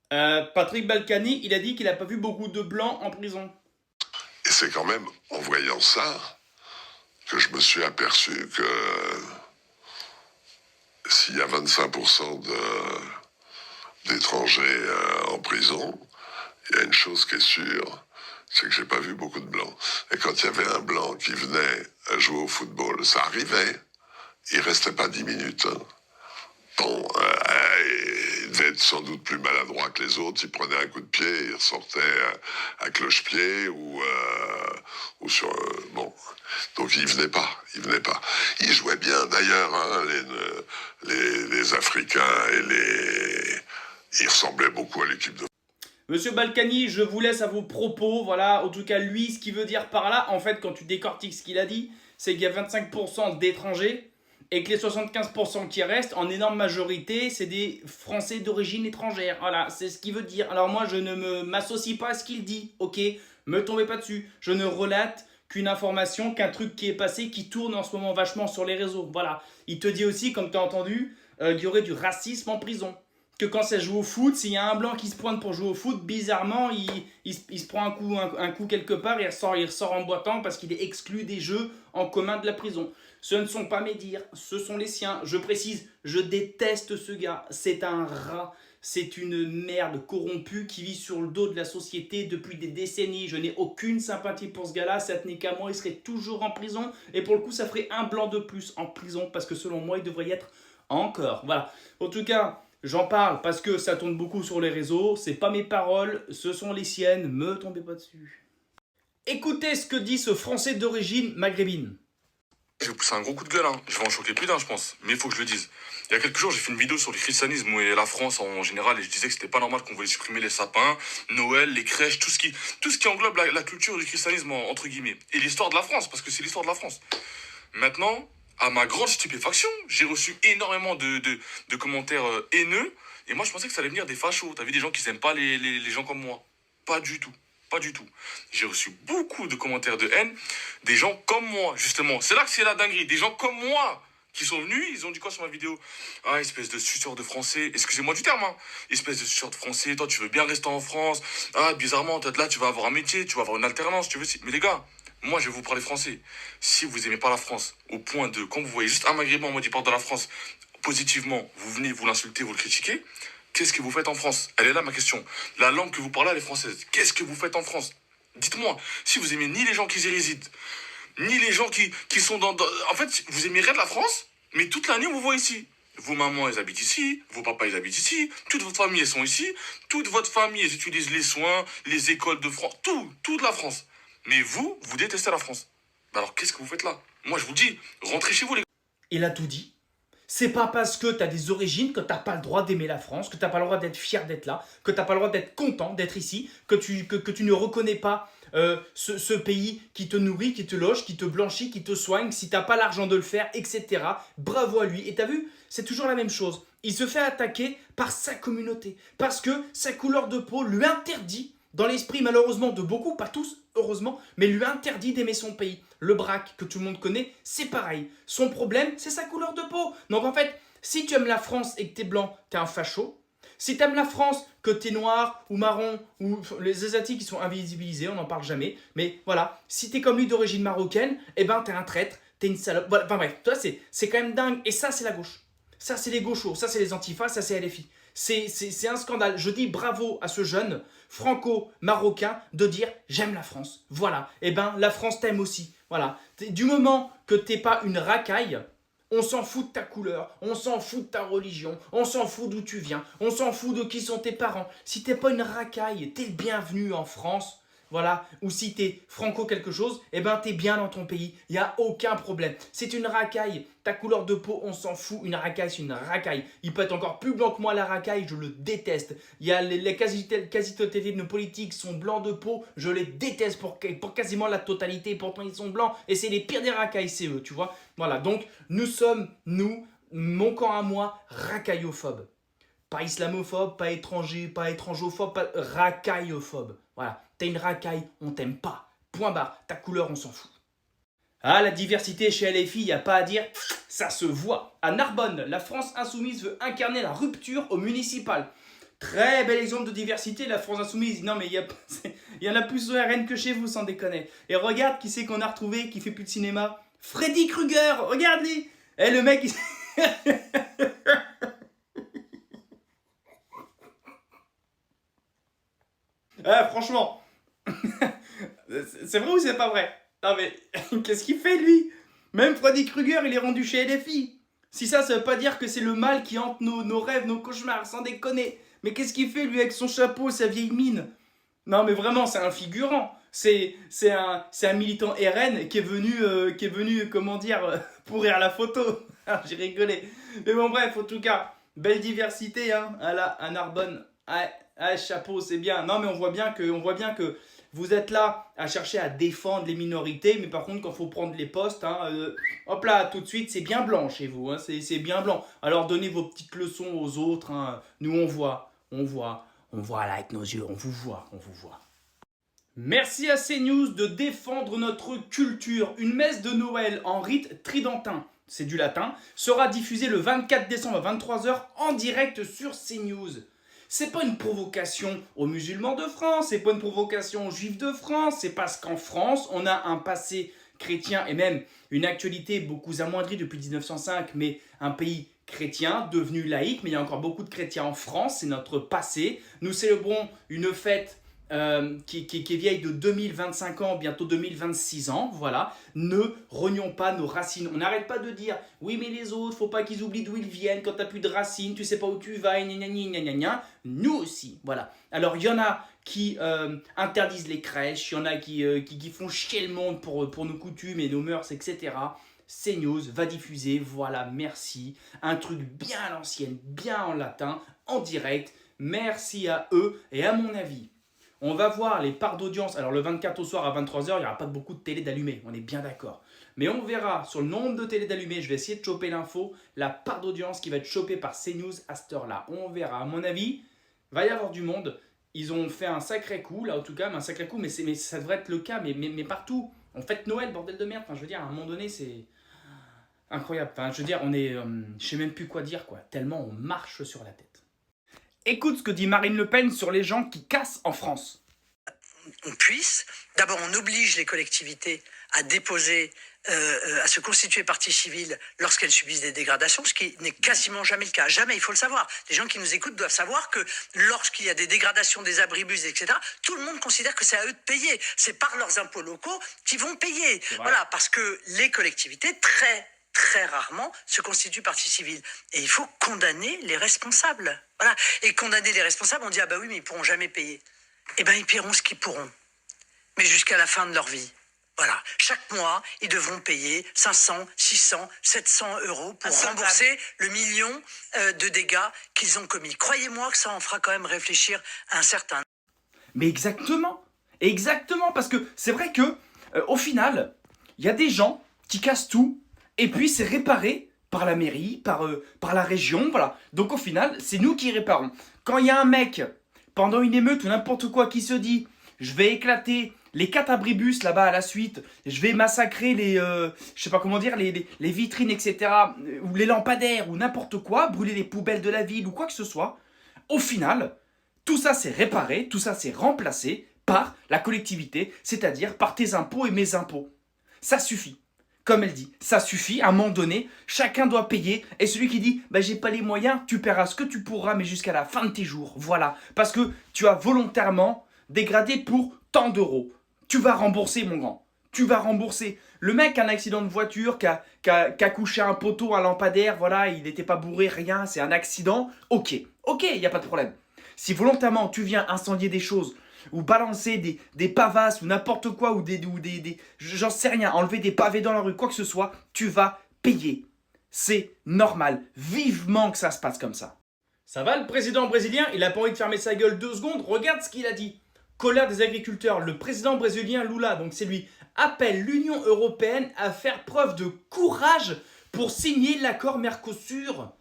Patrick Balkany, il a dit qu'il n'a pas vu beaucoup de blancs en prison. Et c'est quand même en voyant ça que je me suis aperçu que s'il y a 25% d'étrangers en prison, il y a une chose qui est sûre, c'est que j'ai pas vu beaucoup de blancs. Et quand il y avait un blanc qui venait jouer au football, ça arrivait, il restait pas 10 minutes. Hein. Bon, il devait être sans doute plus maladroit que les autres. Il prenait un coup de pied, il ressortait à cloche-pied ou sur... bon, donc il venait pas, il venait pas. Il jouait bien d'ailleurs, hein, les Africains et les... Il ressemblait beaucoup à l'équipe de... Monsieur Balkany, je vous laisse à vos propos. Voilà, en tout cas, lui, ce qu'il veut dire par là, en fait, quand tu décortiques ce qu'il a dit, c'est qu'il y a 25% d'étrangers et que les 75% qui restent, en énorme majorité, c'est des Français d'origine étrangère. Voilà, c'est ce qu'il veut dire. Alors moi, je ne m'associe pas à ce qu'il dit, ok? Me tombez pas dessus. Je ne relate qu'une information, qu'un truc qui est passé, qui tourne en ce moment vachement sur les réseaux. Voilà. Il te dit aussi, comme tu as entendu, qu'il y aurait du racisme en prison. Que quand ça joue au foot, s'il y a un blanc qui se pointe pour jouer au foot, bizarrement, il se prend un coup quelque part et il ressort en boitant parce qu'il est exclu des jeux en commun de la prison. Ce ne sont pas mes dires, ce sont les siens. Je précise, je déteste ce gars. C'est un rat. C'est une merde corrompue qui vit sur le dos de la société depuis des décennies. Je n'ai aucune sympathie pour ce gars-là. Ça tenait qu'à moi, il serait toujours en prison. Et pour le coup, ça ferait un blanc de plus en prison parce que selon moi, il devrait y être encore. Voilà. En tout cas... J'en parle parce que ça tourne beaucoup sur les réseaux, c'est pas mes paroles, ce sont les siennes, me tombez pas dessus. Écoutez ce que dit ce Français d'origine maghrébine. Je vais pousser un gros coup de gueule, hein. Je vais en choquer plus d'un, je pense. Mais il faut que je le dise. Il y a quelques jours, j'ai fait une vidéo sur le christianisme et la France en général, et je disais que c'était pas normal qu'on voulait supprimer les sapins, Noël, les crèches, tout ce qui englobe la culture du christianisme, entre guillemets. Et l'histoire de la France, parce que c'est l'histoire de la France. Maintenant, à ma grande stupéfaction, j'ai reçu énormément de commentaires haineux. Et moi, je pensais que ça allait venir des fachos. T'as vu des gens qui n'aiment pas les gens comme moi. Pas du tout. Pas du tout. J'ai reçu beaucoup de commentaires de haine. Des gens comme moi, justement. C'est là que c'est la dinguerie. Des gens comme moi qui sont venus, ils ont dit quoi sur ma vidéo? Ah, espèce de suceur de français. Excusez-moi du terme, hein. Espèce de suceur de français. Toi, tu veux bien rester en France. Ah, bizarrement, peut-être là, tu vas avoir un métier, tu vas avoir une alternance, tu veux. Mais les gars, moi, je vais vous parler français. Si vous aimez pas la France, au point de, quand vous voyez juste un maghrébin en mode il parle de la France, positivement, vous venez, vous l'insultez, vous le critiquez, qu'est-ce que vous faites en France? Elle est là ma question. La langue que vous parlez, elle est française. Qu'est-ce que vous faites en France? Dites-moi, si vous aimez ni les gens qui y résident, ni les gens qui sont En fait, vous aimez rien de la France, mais toute l'année, on vous voit ici. Vos mamans, elles habitent ici, vos papas, ils habitent ici, toute votre famille, elles sont ici, toute votre famille, elles utilisent les soins, les écoles de France, toute la France. Mais vous détestez la France. Alors qu'est-ce que vous faites là? Moi, je vous dis, rentrez chez vous, les gars. Il a tout dit. C'est pas parce que t'as des origines que t'as pas le droit d'aimer la France, que t'as pas le droit d'être fier d'être là, que t'as pas le droit d'être content d'être ici, que tu ne reconnais pas ce pays qui te nourrit, qui te loge, qui te blanchit, qui te soigne, si t'as pas l'argent de le faire, etc. Bravo à lui. Et t'as vu, c'est toujours la même chose. Il se fait attaquer par sa communauté, parce que sa couleur de peau lui interdit, dans l'esprit malheureusement de beaucoup, pas tous, heureusement, mais lui interdit d'aimer son pays. Le braque, que tout le monde connaît, c'est pareil. Son problème, c'est sa couleur de peau. Donc en fait, si tu aimes la France et que t'es blanc, t'es un facho. Si t'aimes la France, que t'es noir ou marron, ou les Asiatiques qui sont invisibilisés, on n'en parle jamais. Mais voilà, si t'es comme lui d'origine marocaine, eh ben t'es un traître, t'es une salope. Voilà, enfin bref, toi c'est quand même dingue. Et ça, c'est la gauche. Ça, c'est les gauchos. Ça, c'est les antifas. Ça, c'est LFI. C'est un scandale. Je dis bravo à ce jeune franco-marocain de dire j'aime la France. Voilà. Eh ben, la France t'aime aussi. Voilà. Du moment que t'es pas une racaille, on s'en fout de ta couleur, on s'en fout de ta religion, on s'en fout d'où tu viens, on s'en fout de qui sont tes parents. Si t'es pas une racaille, t'es le bienvenu en France. Voilà, ou si t'es franco quelque chose, eh ben t'es bien dans ton pays, il n'y a aucun problème. C'est une racaille, ta couleur de peau, on s'en fout, une racaille c'est une racaille. Il peut être encore plus blanc que moi la racaille, je le déteste. Il y a les quasi-totalité de nos politiques sont blancs de peau, je les déteste pour quasiment la totalité, pourtant ils sont blancs, et c'est les pires des racailles, c'est eux, tu vois. Voilà, donc nous sommes, mon camp à moi, racaillophobes. Pas islamophobe, pas étranger, pas étrangophobe, pas racaillophobe. Voilà, t'es une racaille, on t'aime pas. Point barre, ta couleur, on s'en fout. Ah, la diversité chez LFI, y a pas à dire, ça se voit. À Narbonne, la France insoumise veut incarner la rupture au municipal. Très bel exemple de diversité, la France Insoumise. Non mais il y en a plus au RN que chez vous, sans déconner. Et regarde qui c'est qu'on a retrouvé, qui fait plus de cinéma. Freddy Krueger, regarde-lui. Eh le mec, ah, franchement, c'est vrai ou c'est pas vrai? Non mais, qu'est-ce qu'il fait lui? Même Freddy Krueger, il est rendu chez LFI. Si ça veut pas dire que c'est le mal qui hante nos rêves, nos cauchemars, sans déconner. Mais qu'est-ce qu'il fait lui avec son chapeau, sa vieille mine? Non mais vraiment, c'est un figurant. C'est un militant RN qui est venu, comment dire, pourrir la photo. Ah, j'ai rigolé. Mais bon bref, en tout cas, belle diversité, hein, à Narbonne. Ah, ah, chapeau, c'est bien. Non mais on voit bien que vous êtes là à chercher à défendre les minorités, mais par contre quand il faut prendre les postes, hein, hop là, tout de suite, c'est bien blanc chez vous, hein, c'est bien blanc. Alors donnez vos petites leçons aux autres, hein. Nous on voit là avec nos yeux, on vous voit. Merci à CNews de défendre notre culture. Une messe de Noël en rite tridentin, c'est du latin, sera diffusée le 24 décembre à 23h en direct sur CNews. C'est pas une provocation aux musulmans de France, c'est pas une provocation aux juifs de France, c'est parce qu'en France, on a un passé chrétien et même une actualité beaucoup amoindrie depuis 1905, mais un pays chrétien devenu laïque, mais il y a encore beaucoup de chrétiens en France, c'est notre passé. Nous célébrons une fête qui est vieille de 2025 ans, bientôt 2026 ans, voilà. Ne renions pas nos racines. On n'arrête pas de dire, oui mais les autres, faut pas qu'ils oublient d'où ils viennent, quand t'as plus de racines, tu sais pas où tu vas, gna gna gna gna gna. Nous aussi, voilà. Alors il y en a qui interdisent les crèches, il y en a qui font chier le monde pour nos coutumes et nos mœurs, etc. CNews va diffuser, voilà, merci. Un truc bien à l'ancienne, bien en latin, en direct. Merci à eux et à mon avis. On va voir les parts d'audience. Alors le 24 au soir à 23h, il n'y aura pas beaucoup de télé d'allumées, on est bien d'accord. Mais on verra sur le nombre de télé d'allumées, je vais essayer de choper l'info, la part d'audience qui va être chopée par CNews à cette heure-là. On verra, à mon avis, va y avoir du monde. Ils ont fait un sacré coup, là en tout cas, mais un sacré coup, mais ça devrait être le cas, mais partout. On fête Noël, bordel de merde. Enfin, je veux dire, à un moment donné, c'est incroyable. Enfin, je veux dire, on est... je sais même plus quoi dire, quoi. Tellement on marche sur la tête. Écoute ce que dit Marine Le Pen sur les gens qui cassent en France. On puisse, d'abord on oblige les collectivités à déposer, à se constituer partie civile lorsqu'elles subissent des dégradations, ce qui n'est quasiment jamais le cas. Jamais, il faut le savoir. Les gens qui nous écoutent doivent savoir que lorsqu'il y a des dégradations des abribus, etc., tout le monde considère que c'est à eux de payer. C'est par leurs impôts locaux qu'ils vont payer. Voilà, parce que les collectivités, très rarement, se constituent partie civile. Et il faut condamner les responsables. Voilà. Et condamner les responsables, on dit, ah bah oui, mais ils pourront jamais payer. Eh bien, ils paieront ce qu'ils pourront, mais jusqu'à la fin de leur vie. Voilà. Chaque mois, ils devront payer 500, 600, 700 euros pour rembourser le million de dégâts qu'ils ont commis. Croyez-moi que ça en fera quand même réfléchir un certain... Mais exactement, parce que c'est vrai que au final, il y a des gens qui cassent tout, et puis c'est réparé par la mairie, par la région, voilà. Donc au final, c'est nous qui réparons. Quand il y a un mec... pendant une émeute ou n'importe quoi qui se dit « je vais éclater les 4 abribus là-bas à la suite, je vais massacrer les, je sais pas comment dire, les vitrines, etc., ou les lampadaires, ou n'importe quoi, brûler les poubelles de la ville, ou quoi que ce soit », au final, tout ça c'est réparé, tout ça c'est remplacé par la collectivité, c'est-à-dire par tes impôts et mes impôts. Ça suffit. Comme elle dit, ça suffit, à un moment donné, chacun doit payer, et celui qui dit bah, « j'ai pas les moyens », tu paieras ce que tu pourras, mais jusqu'à la fin de tes jours, voilà. Parce que tu as volontairement dégradé pour tant d'euros. Tu vas rembourser, mon grand, tu vas rembourser. Le mec a un accident de voiture, qui a couché un poteau, un lampadaire, voilà, il n'était pas bourré, rien, c'est un accident, ok, il n'y a pas de problème. Si volontairement tu viens incendier des choses, ou balancer des pavasses ou n'importe quoi, ou j'en sais rien, enlever des pavés dans la rue, quoi que ce soit, tu vas payer. C'est normal, vivement que ça se passe comme ça. Ça va le président brésilien, il a pas envie de fermer sa gueule 2 secondes, regarde ce qu'il a dit. Colère des agriculteurs, le président brésilien Lula, donc c'est lui, appelle l'Union européenne à faire preuve de courage pour signer l'accord Mercosur.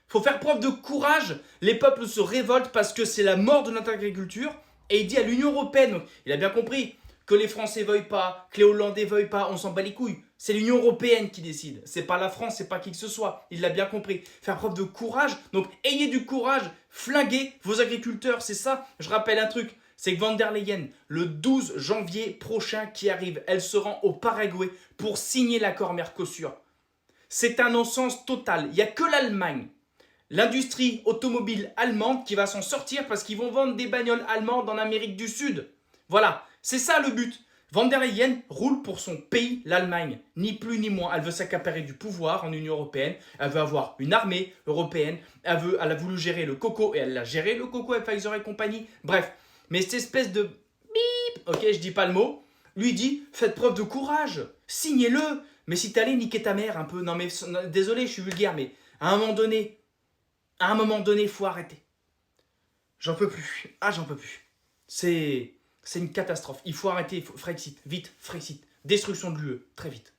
Faut faire preuve de courage, les peuples se révoltent parce que c'est la mort de notre agriculture. Et il dit à l'Union européenne, il a bien compris que les Français veuillent pas, que les Hollandais veuillent pas, on s'en bat les couilles. C'est l'Union Européenne qui décide. C'est pas la France, c'est pas qui que ce soit. Il l'a bien compris. Faire preuve de courage. Donc, ayez du courage. Flinguez vos agriculteurs. C'est ça. Je rappelle un truc. C'est que Van der Leyen, le 12 janvier prochain qui arrive, elle se rend au Paraguay pour signer l'accord Mercosur. C'est un non-sens total. Il n'y a que l'Allemagne, l'industrie automobile allemande qui va s'en sortir parce qu'ils vont vendre des bagnoles allemandes en Amérique du Sud. Voilà, c'est ça le but. Van der Leyen roule pour son pays, l'Allemagne, ni plus ni moins. Elle veut s'accaparer du pouvoir en Union Européenne, elle veut avoir une armée européenne, elle a voulu gérer le coco et elle a géré le coco avec Pfizer et compagnie. Bref, mais cette espèce de bip, ok, je dis pas le mot, lui dit faites preuve de courage, signez-le. Mais si t'allais niquer ta mère un peu, non mais désolé, je suis vulgaire, mais à un moment donné, il faut arrêter. J'en peux plus. Ah, j'en peux plus. C'est une catastrophe. Il faut arrêter. Frexit. Vite. Frexit. Destruction de l'UE. Très vite.